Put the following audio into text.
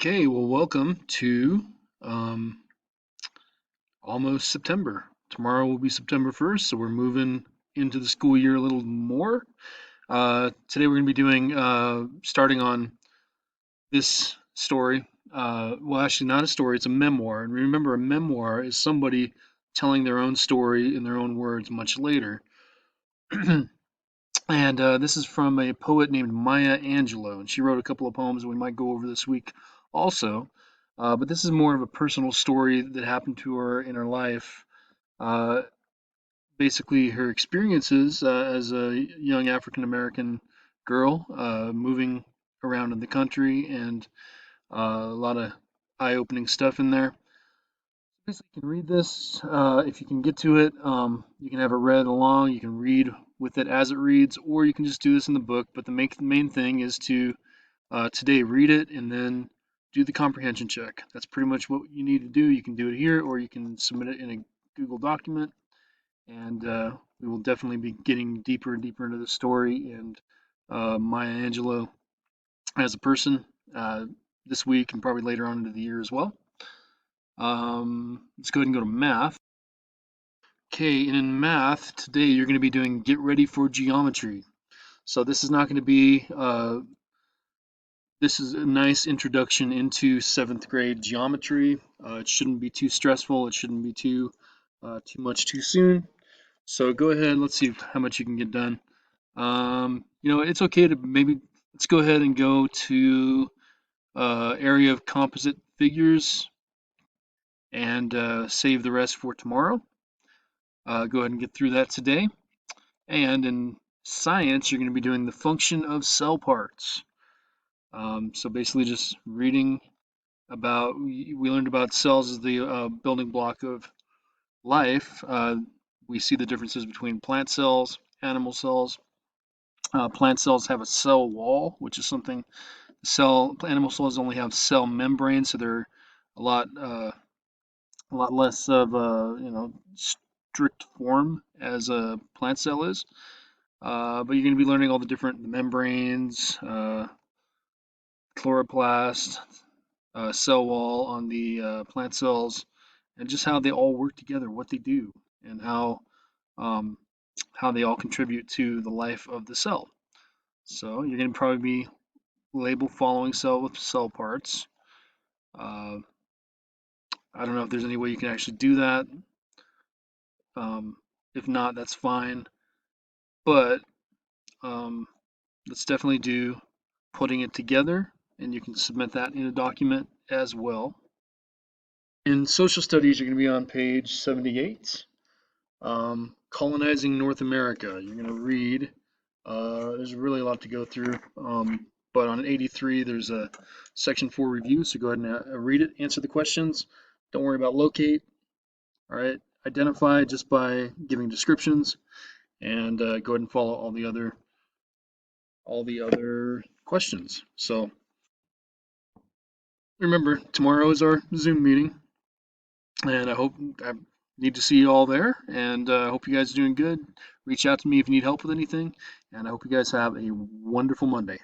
Okay, well, welcome to um, almost September. Tomorrow will be September 1st, so we're moving into the school year a little more. Today we're going to be doing, starting on this story. Well, actually, not a story, it's a memoir. And remember, a memoir is somebody telling their own story in their own words much later. And this is from a poet named Maya Angelou, and she wrote a couple of poems we might go over this week also. But this is more of a personal story that happened to her in her life. Uh, Basically, her experiences as a young African American girl moving around in the country, and a lot of eye opening stuff in there. Basically, you can read this if you can get to it. You can have it read along. You can read with it as it reads, or you can just do this in the book. But the main thing is to today read it and then do the comprehension check. That's pretty much what you need to do. You can do it here, or you can submit it in a Google document. And we will definitely be getting deeper and deeper into the story and Maya Angelou as a person this week and probably later on into the year as well. Let's go ahead and go to math. Okay, and in math, today you're going to be doing Get Ready for Geometry. So this is not going to be, this is a nice introduction into 7th grade geometry. It shouldn't be too stressful. It shouldn't be too much too soon. So go ahead, let's see how much you can get done. It's okay to maybe, let's go ahead and go to area of composite figures and save the rest for tomorrow. Go ahead and get through that today. And in science, you're going to be doing the function of cell parts. So basically just reading about, we learned about cells as the building block of life. We see the differences between plant cells, animal cells. Plant cells have a cell wall, which is something animal cells only have cell membranes, so they're a lot less of a strict form as a plant cell is. But you're going to be learning all the different membranes, chloroplast, cell wall on the plant cells, and just how they all work together, what they do, and um, how they all contribute to the life of the cell. So you're going to probably be label following cell with cell parts. Uh, I don't know if there's any way you can actually do that. Um, if not, that's fine. But um, let's definitely do putting it together, and you can submit that in a document as well. In social studies, you're going to be on page 78. Colonizing North America. You're going to read. There's really a lot to go through. But on 83, there's a section 4 review, so go ahead and read it, answer the questions. Don't worry about locate. All right, identify just by giving descriptions, and go ahead and follow all the other questions. So remember, tomorrow is our Zoom meeting, and I need to see you all there, and I hope you guys are doing good. Reach out to me if you need help with anything, and I hope you guys have a wonderful Monday.